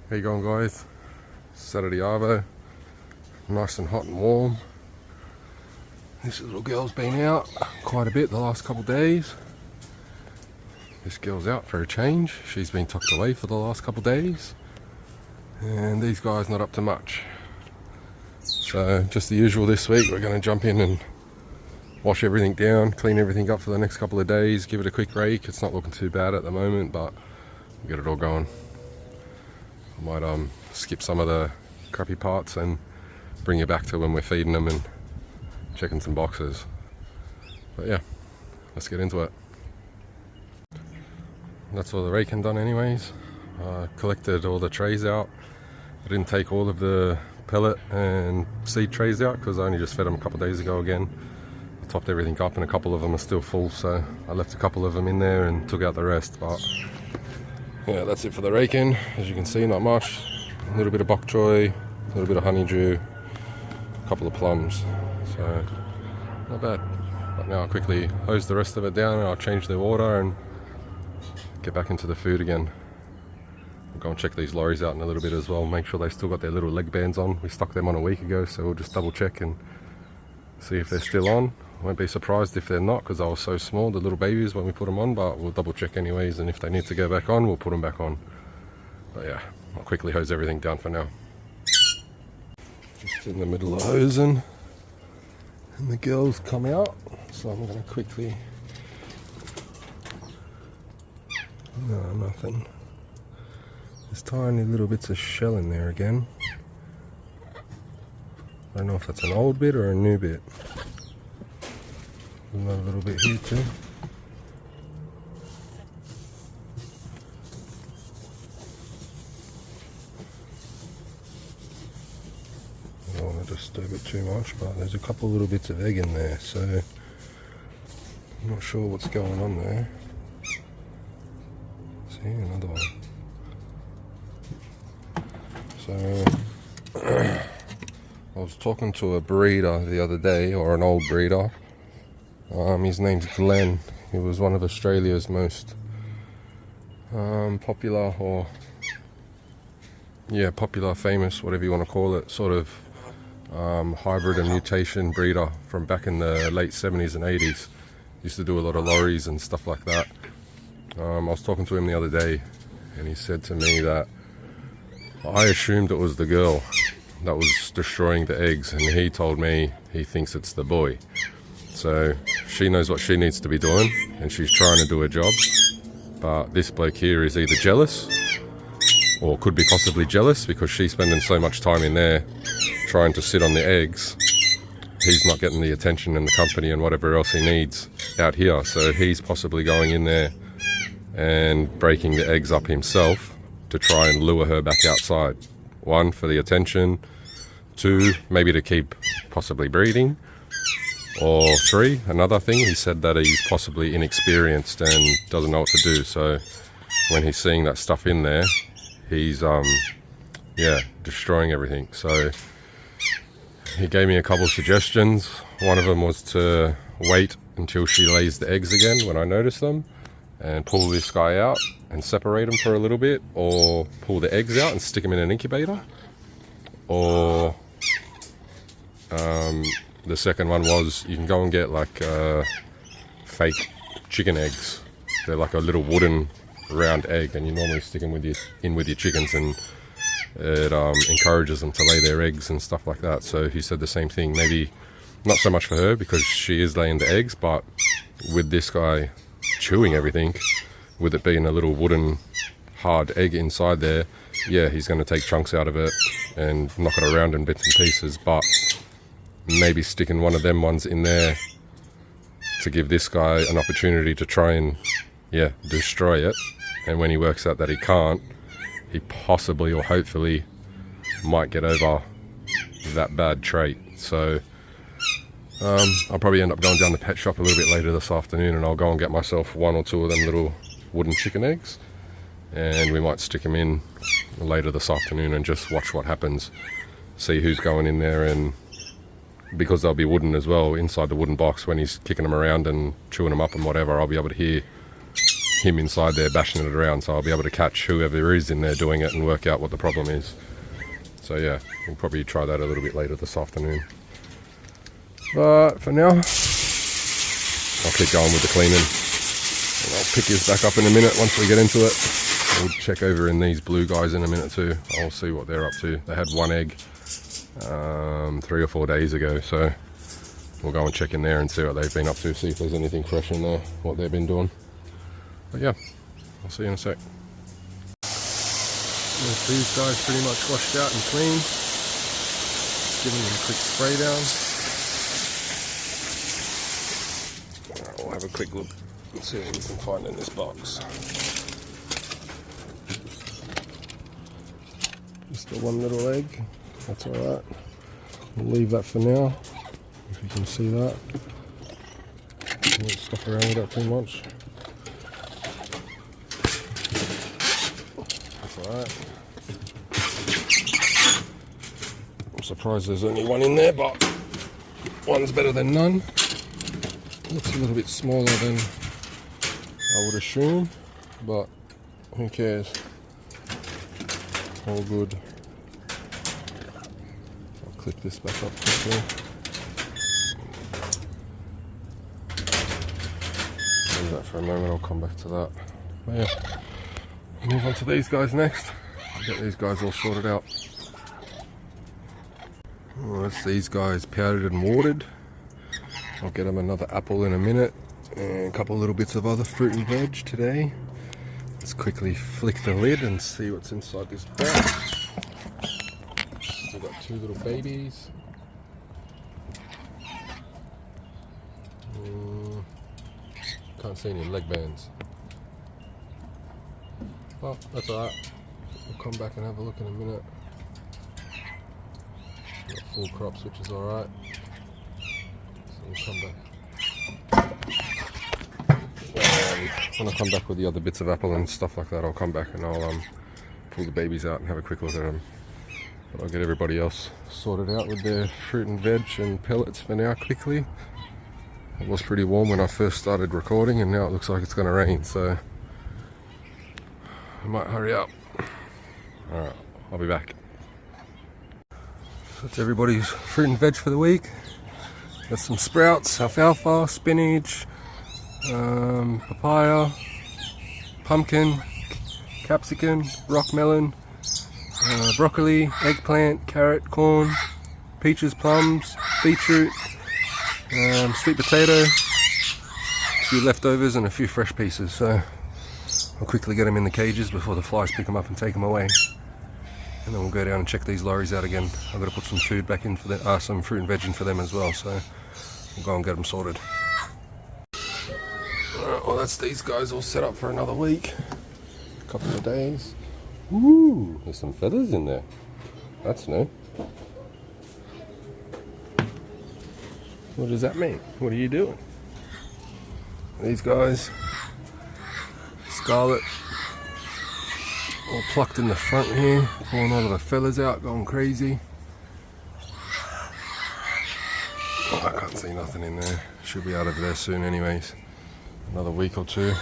How you going, guys? Saturday arvo, nice and hot and warm. This little girl's been out quite a bit the last couple of days. This girl's out for a change. She's been tucked away for the last couple of days, and these guys not up to much. So just the usual this week. We're going to jump in and wash everything down, clean everything up for the next couple of days, give it a quick rake. It's not looking too bad at the moment, but we'll get it all going. I might skip some of the crappy parts and bring you back to when we're feeding them and checking some boxes. But yeah, let's get into it. That's all the raking done anyways. Collected all the trays out. I didn't take all of the pellet and seed trays out because I only just fed them a couple of days ago again. I topped everything up and a couple of them are still full, so I left a couple of them in there and took out the rest. But yeah, that's it for the raking. As you can see, not much. A little bit of bok choy, a little bit of honeydew, a couple of plums. So not bad. But now I'll quickly hose the rest of it down and I'll change the water and get back into the food again. I'll go and check these lorries out in a little bit as well, make sure they still got their little leg bands on. We stuck them on a week ago, so we'll just double check and see if they're still on. Won't be surprised if they're not, because they were so small, the little babies, when we put them on, but we'll double check anyways, and if they need to go back on, we'll put them back on. But yeah, I'll quickly hose everything down for now. Just in the middle of hosing, and the girls come out, so I'm going to quickly... No, nothing. There's tiny little bits of shell in there again. I don't know if that's an old bit or a new bit. Another little bit here too. I don't want to disturb it too much, but there's a couple little bits of egg in there, so I'm not sure what's going on there. See, another one. So I was talking to a breeder the other day, or an old breeder. His name's Glenn. He was one of Australia's most popular, or popular, famous, whatever you want to call it, sort of hybrid and mutation breeder from back in the late 70s and 80s. Used to do a lot of lorries and stuff like that. I was talking to him the other day, and he said to me that I assumed it was the girl that was destroying the eggs, and he told me he thinks it's the boy. So she knows what she needs to be doing, and she's trying to do her job. But this bloke here is either jealous, or could be possibly jealous, because she's spending so much time in there trying to sit on the eggs. He's not getting the attention and the company and whatever else he needs out here. So he's possibly going in there and breaking the eggs up himself to try and lure her back outside. One, for the attention. Two, maybe to keep possibly breeding. Or three, another thing, he said that he's possibly inexperienced and doesn't know what to do. So when he's seeing that stuff in there, he's destroying everything. So he gave me a couple of suggestions. One of them was to wait until she lays the eggs again when I notice them, and pull this guy out and separate them for a little bit, or pull the eggs out and stick them in an incubator. Or the second one was, you can go and get like fake chicken eggs. They're like a little wooden round egg, and you normally stick them with your chickens, and it encourages them to lay their eggs and stuff like that. So he said the same thing, maybe not so much for her because she is laying the eggs, but with this guy chewing everything, with it being a little wooden hard egg inside there, yeah, he's going to take chunks out of it and knock it around in bits and pieces. But maybe sticking one of them ones in there to give this guy an opportunity to try and destroy it, and when he works out that he can't, he possibly or hopefully might get over that bad trait. So I'll probably end up going down the pet shop a little bit later this afternoon, and I'll go and get myself one or two of them little wooden chicken eggs, and we might stick them in later this afternoon and just watch what happens, see who's going in there. And because they'll be wooden as well inside the wooden box, when he's kicking them around and chewing them up and whatever, I'll be able to hear him inside there bashing it around, so I'll be able to catch whoever is in there doing it and work out what the problem is. So yeah, we'll probably try that a little bit later this afternoon. But for now, I'll keep going with the cleaning. And I'll pick his back up in a minute once we get into it. We'll check over in these blue guys in a minute too. I'll see what they're up to. They had one egg 3 or 4 days ago, so we'll go and check in there and see what they've been up to, see if there's anything fresh in there, what they've been doing. But yeah, I'll see you in a sec. There's these guys pretty much washed out and clean. Giving them a quick spray down. We'll have a quick look and see what we can find in this box. Just the one little egg, that's alright. We'll leave that for now, if you can see that. I won't stuff around with that too much. That's alright. I'm surprised there's only one in there, but one's better than none. Looks a little bit smaller than I would assume, but who cares? All good. I'll clip this back up quickly. Leave that for a moment, I'll come back to that. But yeah, I'll move on to these guys next. Get these guys all sorted out. Well, that's these guys powdered and watered. I'll get them another apple in a minute and a couple little bits of other fruit and veg today. Let's quickly flick the lid and see what's inside this box. Still got 2 little babies. Can't see any leg bands. Well, that's alright. We'll come back and have a look in a minute. Got full crops, which is alright. So we'll come back. When I come back with the other bits of apple and stuff like that, I'll come back and I'll pull the babies out and have a quick look at them. But I'll get everybody else sorted out with their fruit and veg and pellets for now quickly. It was pretty warm when I first started recording, and now it looks like it's going to rain, so I might hurry up. Alright, I'll be back. So that's everybody's fruit and veg for the week. Got some sprouts, alfalfa, spinach, papaya, pumpkin, capsicum, rock melon, broccoli, eggplant, carrot, corn, peaches, plums, beetroot, sweet potato, a few leftovers and a few fresh pieces. So I'll quickly get them in the cages before the flies pick them up and take them away. And then we'll go down and check these lorries out again. I've got to put some food back in for them, some fruit and veg in for them as well. So we'll go and get them sorted. Alright, well that's these guys all set up for another week. A couple of days. Ooh, there's some feathers in there. That's new. What does that mean? What are you doing? These guys, scarlet, all plucked in the front here, pulling all of the feathers out, going crazy. Oh, I can't see nothing in there. Should be out of there soon anyways. Another week or two.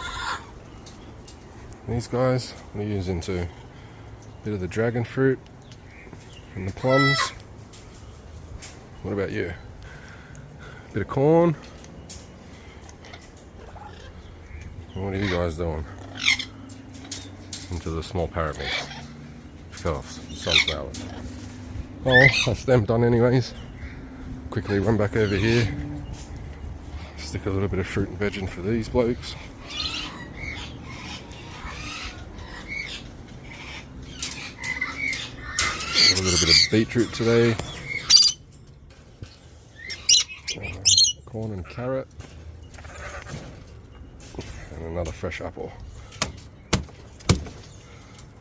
These guys, what are you using to? A bit of the dragon fruit and the plums. What about you? Bit of corn. What are you guys doing? Into the small parrot mix. Fell off sunflowers. Oh, that's them done anyways. Quickly run back over here. Stick a little bit of fruit and veg in for these blokes. Got a little bit of beetroot today. Corn and carrot. And another fresh apple.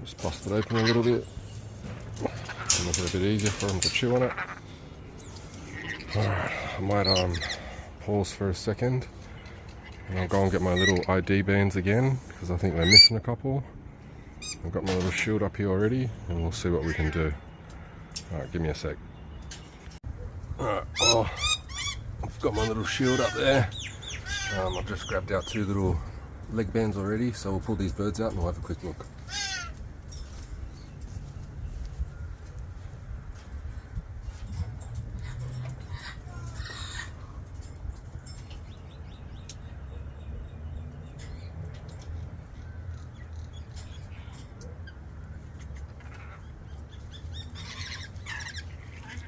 Just bust it open a little bit. And make it a bit easier for them to chew on it. Alright, I might pause for a second. And I'll go and get my little ID bands again, because I think they're missing a couple. I've got my little shield up here already, and we'll see what we can do. Alright, give me a sec. Alright, I've got my little shield up there. I've just grabbed out 2 little leg bands already, so we'll pull these birds out and we'll have a quick look.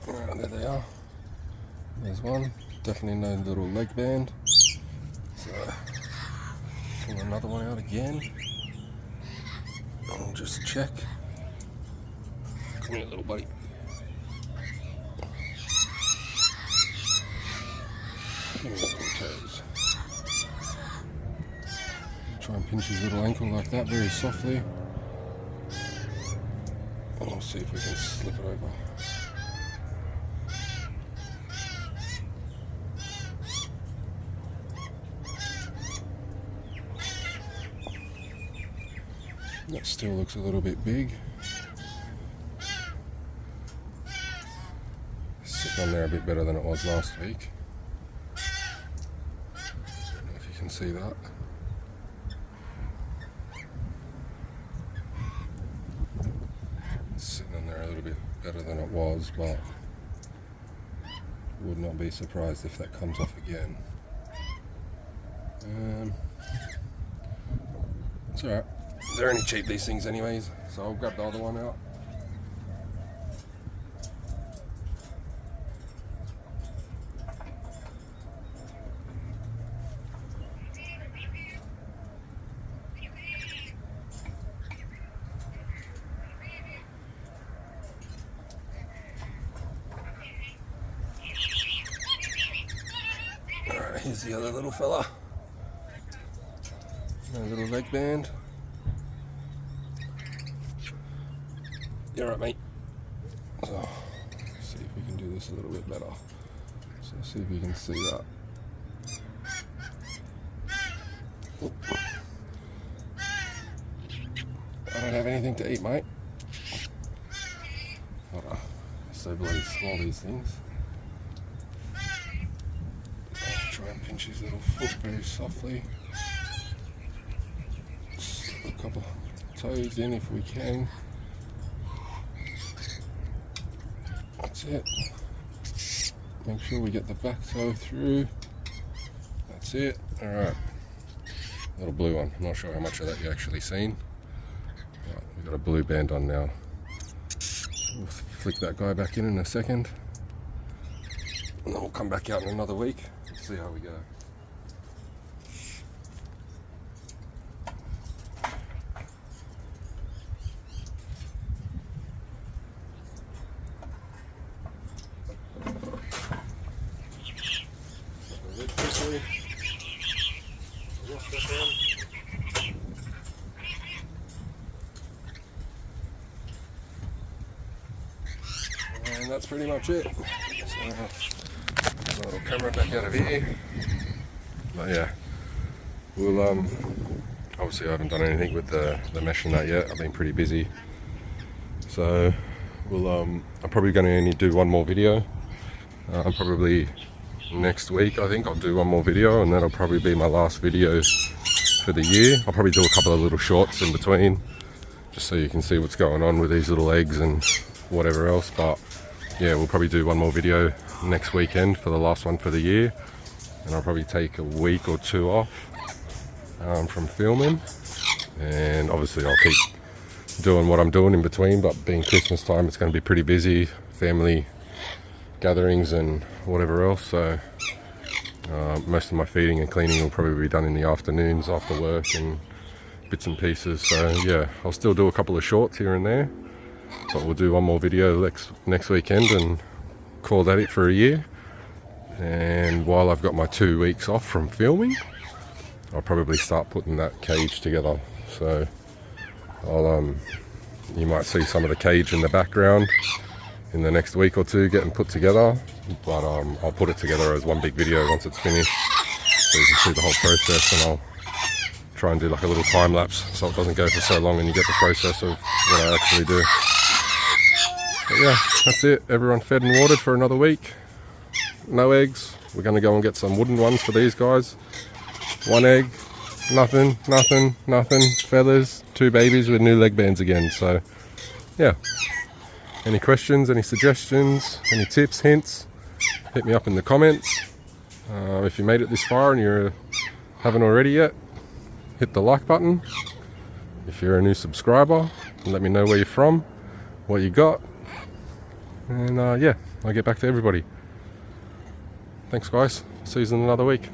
Alright, there they are. There's one. Definitely no little leg band. So, pull another one out again. I'll just check. Come here, little buddy. Give me his little toes. Try and pinch his little ankle like that, very softly. And we'll see if we can slip it over. That still looks a little bit big. Sitting on there a bit better than it was last week. I don't know if you can see that. It's sitting on there a little bit better than it was, but would not be surprised if that comes off again. It's alright. They're only cheap, these things anyways, so I'll grab the other one out. Alright, here's the other little fella. No little leg band. You're right, mate. So, see if we can do this a little bit better. So, see if you can see that. Oop. I don't have anything to eat, mate. Oh, so bloody small, these things. Try and pinch his little foot very softly. Slip a couple of toes in if we can. That's it. Make sure we get the back toe through. That's it. Alright. Little blue one. I'm not sure how much of that you actually seen. Right, we've got a blue band on now. We'll flick that guy back in a second. And then we'll come back out in another week and see how we go. And that's pretty much it. So, a little camera back out of here. But yeah, we'll obviously I haven't done anything with the mesh and that yet. I've been pretty busy. So we'll I'm probably going to only do one more video. Probably next week I think I'll do one more video, and that'll probably be my last video for the year. I'll probably do a couple of little shorts in between, just so you can see what's going on with these little eggs and whatever else. But yeah, we'll probably do one more video next weekend for the last one for the year, and I'll probably take a week or two off from filming, and obviously I'll keep doing what I'm doing in between. But being Christmas time, it's going to be pretty busy, family gatherings and whatever else, so most of my feeding and cleaning will probably be done in the afternoons after work and bits and pieces. So yeah, I'll still do a couple of shorts here and there, but we'll do one more video next weekend and call that it for a year. And while I've got my 2 weeks off from filming, I'll probably start putting that cage together. So I'll you might see some of the cage in the background in the next week or two getting put together, but I'll put it together as one big video once it's finished, so you can see the whole process, and I'll try and do like a little time lapse so it doesn't go for so long and you get the process of what I actually do. But yeah, that's it. Everyone fed and watered for another week. No eggs. We're going to go and get some wooden ones for these guys. 1 egg, nothing. Feathers, 2 babies with new leg bands again. So yeah, any questions, any suggestions, any tips, hints, hit me up in the comments. If you made it this far and you haven't already yet, hit the like button. If you're a new subscriber, let me know where you're from, what you got, and yeah, I'll get back to everybody. Thanks guys, see you in another week.